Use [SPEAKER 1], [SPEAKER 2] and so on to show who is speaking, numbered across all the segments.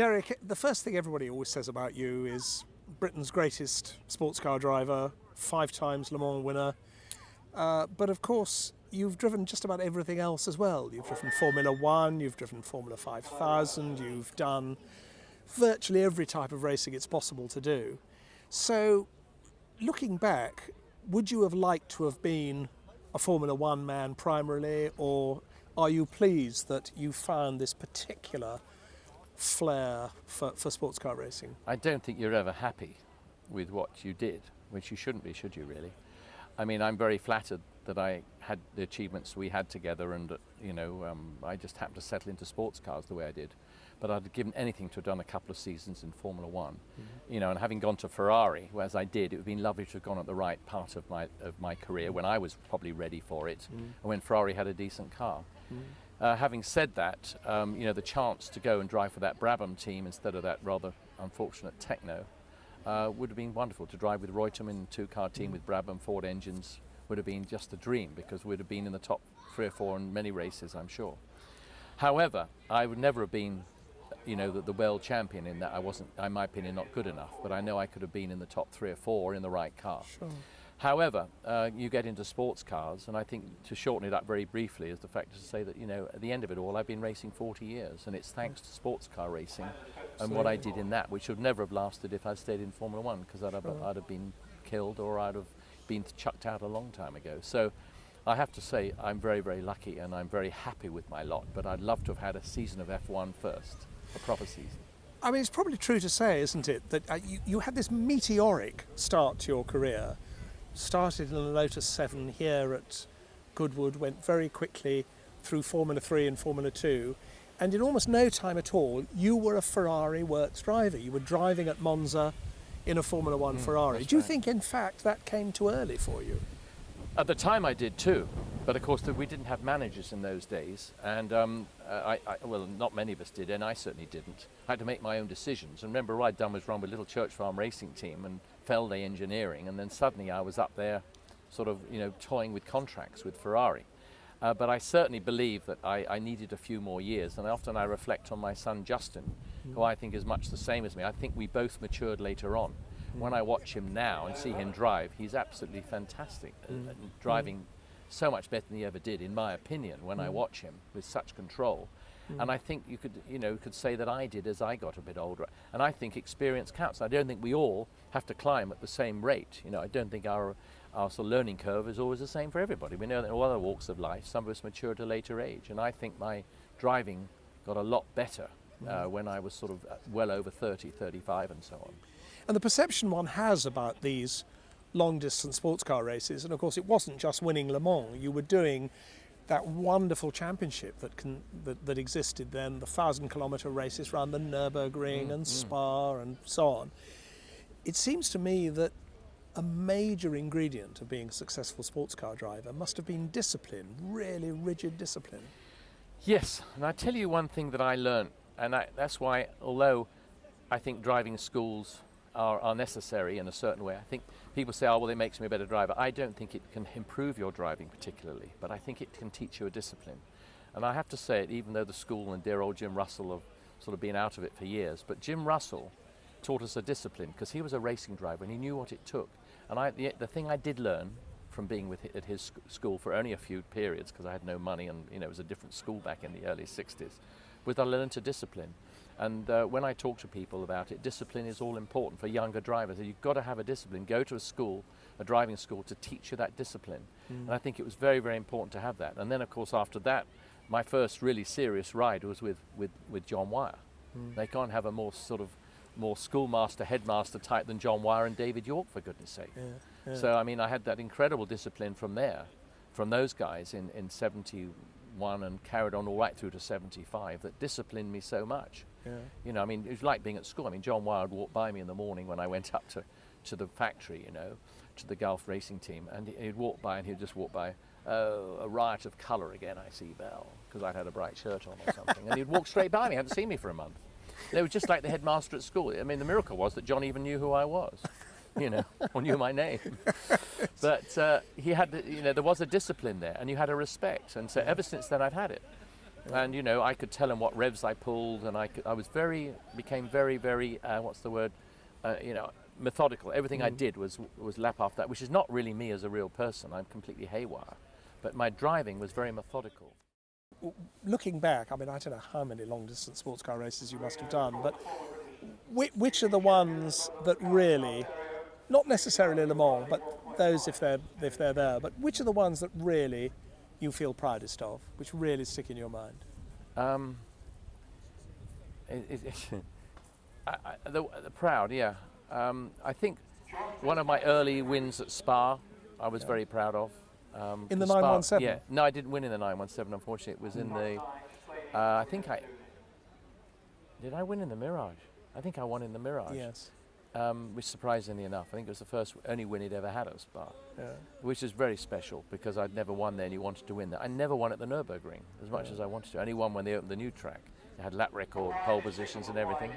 [SPEAKER 1] Derek, the first thing everybody always says about you is Britain's greatest sports car driver, 5 times Le Mans winner. But of course, you've driven just about everything else as well. You've driven Formula 1, you've driven Formula 5000, you've done virtually every type of racing it's possible to do. So, looking back, would you have liked to have been a Formula 1 man primarily, or are you pleased that you found this particular flair for sports car racing?
[SPEAKER 2] I don't think you're ever happy with what you did, which you shouldn't be, should you really? I mean, I'm very flattered that I had the achievements we had together, and I just happened to settle into sports cars the way I did. But I'd have given anything to have done a couple of seasons in Formula 1. Mm-hmm. And having gone to Ferrari, as I did, it would have been lovely to have gone at the right part of my career when I was probably ready for it, and when Ferrari had a decent car. Having said that, the chance to go and drive for that Brabham team instead of that rather unfortunate Techno would have been wonderful. To drive with Reutemann in a 2-car team with Brabham Ford engines would have been just a dream, because we'd have been in the top 3 or 4 in many races, I'm sure. However, I would never have been the world champion, in that I wasn't, in my opinion, not good enough, but I know I could have been in the top 3 or 4 in the right car.
[SPEAKER 1] Sure.
[SPEAKER 2] However, you get into sports cars, and I think, to shorten it up very briefly, is the fact to say that, at the end of it all, I've been racing 40 years, and it's thanks to sports car racing and what I did in that, which would never have lasted if I stayed in Formula 1, because I'd have been killed, or I'd have been chucked out a long time ago. So I have to say I'm very, very lucky, and I'm very happy with my lot, but I'd love to have had a season of F1 first, a proper season.
[SPEAKER 1] I mean, it's probably true to say, isn't it, that you had this meteoric start to your career. Started in a Lotus 7 here at Goodwood, went very quickly through Formula 3 and Formula 2, and in almost no time at all, you were a Ferrari works driver. You were driving at Monza in a Formula 1 Ferrari. Do you think, in fact, that came too early for you?
[SPEAKER 2] At the time I did too, but of course we didn't have managers in those days, and well, not many of us did, and I certainly didn't. I had to make my own decisions, and remember, all I'd done was run with Little Church Farm Racing Team and Felde Engineering, and then suddenly I was up there sort of, toying with contracts with Ferrari. But I certainly believe that I needed a few more years, and often I reflect on my son Justin, who I think is much the same as me. I think we both matured later on. When I watch him now and see him drive, he's absolutely fantastic, driving so much better than he ever did, in my opinion, when I watch him with such control. And I think you could say that I did as I got a bit older. And I think experience counts. I don't think we all have to climb at the same rate. I don't think our sort of learning curve is always the same for everybody. We know that in all other walks of life, some of us mature at a later age. And I think my driving got a lot better when I was sort of well over 30, 35 and so on.
[SPEAKER 1] And the perception one has about these long-distance sports car races, and of course it wasn't just winning Le Mans. You were doing that wonderful championship that existed then, the 1,000-kilometre races around the Nürburgring and Spa and so on. It seems to me that a major ingredient of being a successful sports car driver must have been discipline, really rigid discipline.
[SPEAKER 2] Yes, and I tell you one thing that I learned, and that's why, although I think driving schools are necessary in a certain way. I think people say, oh, well, it makes me a better driver. I don't think it can improve your driving particularly, but I think it can teach you a discipline. And I have to say it, even though the school and dear old Jim Russell have sort of been out of it for years, but Jim Russell taught us a discipline, because he was a racing driver and he knew what it took. And the thing I did learn from being at his school for only a few periods, because I had no money and it was a different school back in the early 60s, was I learned to discipline. And when I talk to people about it, discipline is all important for younger drivers. You've got to have a discipline. Go to a school, a driving school, to teach you that discipline. And I think it was very, very important to have that. And then, of course, after that, my first really serious ride was with John Wyer. They can't have a more schoolmaster, headmaster type than John Wyer and David York, for goodness sake. Yeah. So, I mean, I had that incredible discipline from those guys in 71 and carried on all right through to 75, that disciplined me so much. Yeah. I mean, it was like being at school. I mean, John Wyer would walk by me in the morning when I went up to the factory, to the Gulf racing team, and he'd walk by and he'd just walk by, oh, a riot of colour again, I see, Bell, because I'd had a bright shirt on or something. And he'd walk straight by me, hadn't seen me for a month. They were just like the headmaster at school. I mean, the miracle was that John even knew who I was, or knew my name. But he had, there was a discipline there, and you had a respect. And so ever since then, I've had it. And you know, I could tell him what revs I pulled, and became very, what's the word? You know, methodical. Everything I did was lap after that, which is not really me as a real person. I'm completely haywire, but my driving was very methodical.
[SPEAKER 1] Looking back, I mean, I don't know how many long-distance sports car races you must have done, but which are the ones that really, not necessarily Le Mans, but those if they're there, but which are the ones that really you feel proudest of, which really stick in your mind?
[SPEAKER 2] The proud, yeah. I think one of my early wins at Spa, I was very proud of.
[SPEAKER 1] In the 917?
[SPEAKER 2] Yeah, no, I didn't win in the 917, unfortunately. It was in the, did I win in the Mirage? I think I won in the Mirage.
[SPEAKER 1] Yes.
[SPEAKER 2] Which only enough, I think it was the only win he'd ever had at Spa, which is very special because I'd never won there and he wanted to win there. I never won at the Nürburgring as much as I wanted to. I only won when they opened the new track. They had lap record, pole positions and everything.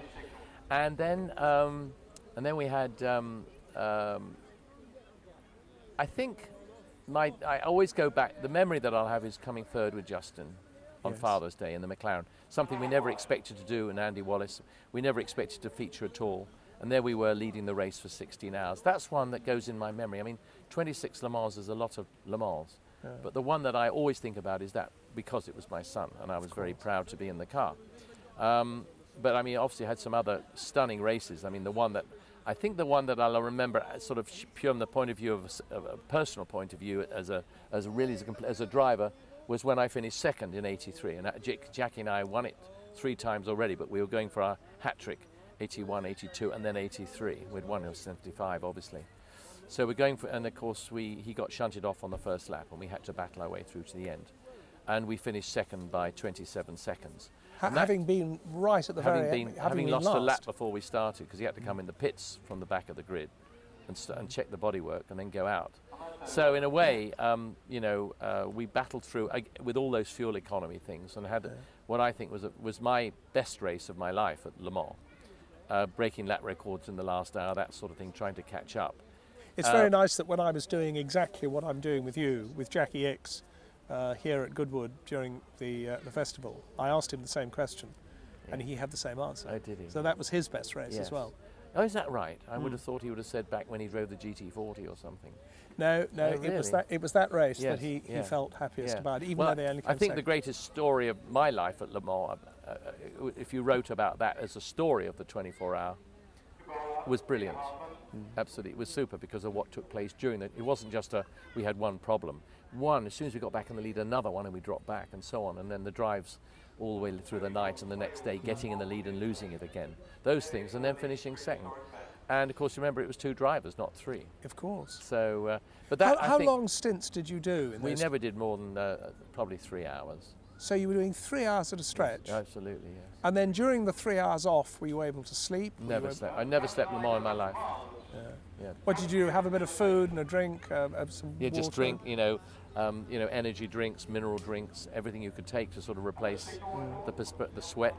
[SPEAKER 2] And then we had, I think, I always go back, the memory that I'll have is coming third with Justin on Father's Day in the McLaren. Something we never expected to do, and Andy Wallace, we never expected to feature at all. And there we were leading the race for 16 hours. That's one that goes in my memory. I mean, 26 Le Mans is a lot of Le Mans. But the one that I always think about is that because it was my son, and I was very proud to be in the car. But I mean, obviously I had some other stunning races. I mean, I think the one that I'll remember sort of pure from the point of view of a personal point of view as a driver was when I finished second in 83. And Jackie and I won it 3 times already, but we were going for our hat trick, 81, 82, and then 83. We'd won in 75, obviously. So we're going for, and of course he got shunted off on the first lap, and we had to battle our way through to the end. And we finished second by 27 seconds.
[SPEAKER 1] Having been right at the very end,
[SPEAKER 2] having lost a lap before we started, because he had to come in the pits from the back of the grid and check the bodywork and then go out. So in a way, we battled through with all those fuel economy things and had what I think was my best race of my life at Le Mans, breaking lap records in the last hour, that sort of thing, trying to catch up.
[SPEAKER 1] It's very nice that when I was doing exactly what I'm doing with you, with Jackie X, here at Goodwood during the festival, I asked him the same question, and he had the same answer.
[SPEAKER 2] Oh, did he?
[SPEAKER 1] So that was his best race as well.
[SPEAKER 2] Oh, is that right? I would have thought he would have said back when he drove the GT40 or something.
[SPEAKER 1] No,
[SPEAKER 2] Oh, really?
[SPEAKER 1] it was that race that he felt happiest about, even though they only came
[SPEAKER 2] I think
[SPEAKER 1] second.
[SPEAKER 2] the greatest story of my life at Le Mans, if you wrote about that as a story of the 24-hour, was brilliant. Absolutely, it was super because of what took place during it. It wasn't just we had one problem. As soon as we got back in the lead, another one, and we dropped back, and so on. And then the drives all the way through the night, and the next day getting in the lead and losing it again. Those things, and then finishing second. And of course, remember, it was 2 drivers, not 3.
[SPEAKER 1] Of course.
[SPEAKER 2] So, but that
[SPEAKER 1] how long stints did you do?
[SPEAKER 2] We never did more than probably 3 hours.
[SPEAKER 1] So you were doing 3 hours at a stretch.
[SPEAKER 2] Yes, absolutely, yes.
[SPEAKER 1] And then during the 3 hours off, were you able to sleep?
[SPEAKER 2] Never slept. I never slept Le Mans in my life. Yeah.
[SPEAKER 1] What did you do? Have a bit of food and a drink, some water?
[SPEAKER 2] Just drink. Energy drinks, mineral drinks, everything you could take to sort of replace the sweat,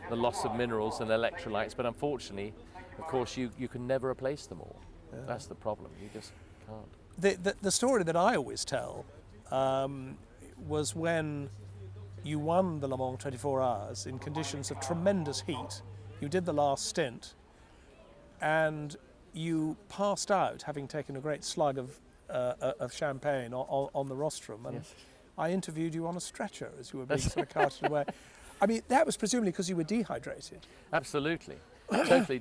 [SPEAKER 2] the loss of minerals and electrolytes. But unfortunately, of course, you can never replace them all. That's the problem. You just can't.
[SPEAKER 1] The story that I always tell was when you won the Le Mans 24 Hours in conditions of tremendous heat. You did the last stint, and you passed out, having taken a great slug of champagne on the rostrum, and I interviewed you on a stretcher as you were being sort of carted away. I mean, that was presumably because you were dehydrated.
[SPEAKER 2] Absolutely, totally.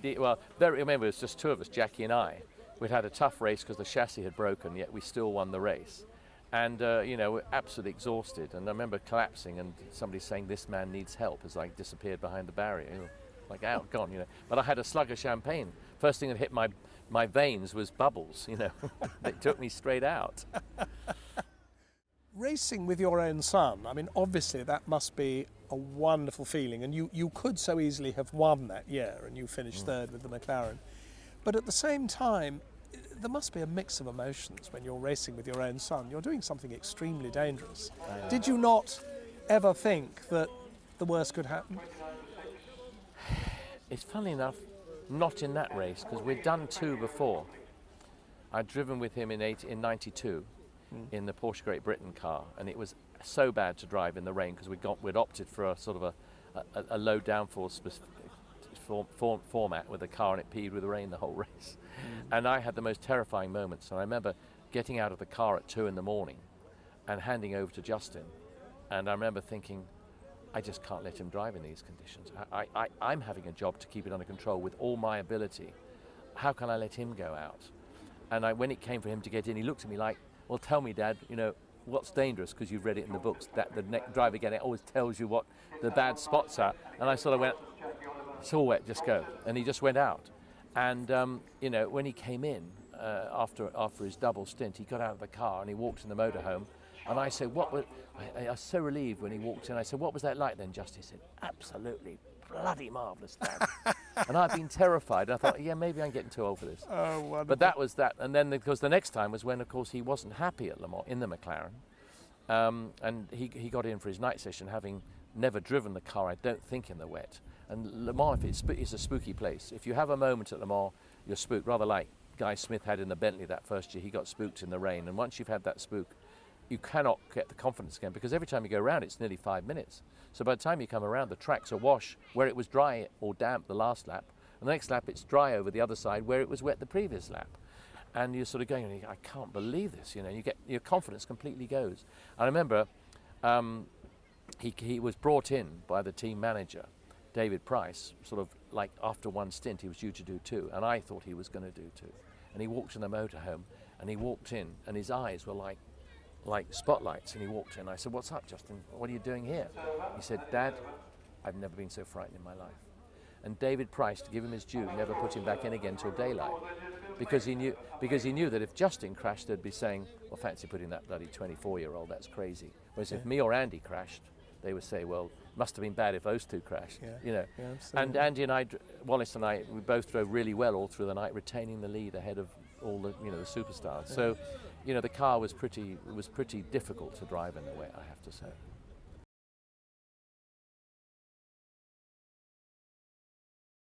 [SPEAKER 2] Remember, it was just 2 of us, Jackie and I. We'd had a tough race because the chassis had broken, yet we still won the race. And we're absolutely exhausted. And I remember collapsing and somebody saying, "This man needs help," as I disappeared behind the barrier. Like out, gone, But I had a slug of champagne. First thing that hit my veins was bubbles, It took me straight out.
[SPEAKER 1] Racing with your own son, I mean, obviously that must be a wonderful feeling, and you could so easily have won that year, and you finished third with the McLaren. But at the same time, there must be a mix of emotions when you're racing with your own son. You're doing something extremely dangerous. Did you not ever think that the worst could happen?
[SPEAKER 2] It's funny enough, not in that race, because we'd done 2 before. I'd driven with him in 92, in the Porsche Great Britain car, and it was so bad to drive in the rain because we'd opted for a sort of a low downforce format with the car, and it peed with the rain the whole race. And I had the most terrifying moments. And I remember getting out of the car at 2 in the morning and handing over to Justin, and I remember thinking, I just can't let him drive in these conditions. I'm having a job to keep it under control with all my ability. How can I let him go out? And when it came for him to get in, he looked at me like, well, tell me, Dad, you know, what's dangerous, because you've read it in the books, that the driver getting it always tells you what the bad spots are. And I sort of went, it's all wet, just go. And he just went out. And, you know, when he came in, after his double stint, he got out of the car and he walked in the motorhome. And I said, I was so relieved when he walked in. I said, what was that like then, Justin? He said, absolutely bloody marvellous, Dad. And I'd been terrified. And I thought, yeah, maybe I'm getting too old for this.
[SPEAKER 1] Oh, wonderful.
[SPEAKER 2] But that was that. And then, because the next time was when, of course, he wasn't happy at Le Mans in the McLaren. And he got in for his night session, having never driven the car, I don't think, in the wet. And Le Mans, is a spooky place. If you have a moment at Le Mans, you're spooked, rather like Guy Smith had in the Bentley that first year. He got spooked in the rain. And once you've had that spook, you cannot get the confidence again, because every time you go around, it's nearly 5 minutes. So by the time you come around, the track's awash where it was dry or damp the last lap, and the next lap it's dry over the other side where it was wet the previous lap. And you're sort of going, I can't believe this, you know, your confidence completely goes. I remember he was brought in by the team manager, David Price, sort of like after one stint he was due to do 2, and I thought he was going to do 2. And he walked in the motorhome, and he walked in, and his eyes were like spotlights, and he walked in. I said, what's up, Justin? What are you doing here? He said, Dad, I've never been so frightened in my life. And David Price, to give him his due, never put him back in again till daylight, because he knew that if Justin crashed, they'd be saying, well, fancy putting that bloody 24-year-old, that's crazy. Whereas if me or Andy crashed, they would say, well, must have been bad if those two crashed, you know.
[SPEAKER 1] Yeah,
[SPEAKER 2] and Andy and I, Wallace and I, we both drove really well all through the night, retaining the lead ahead of all the, you know, the superstars. So, you know, the car was pretty difficult to drive in the wet, I have to say.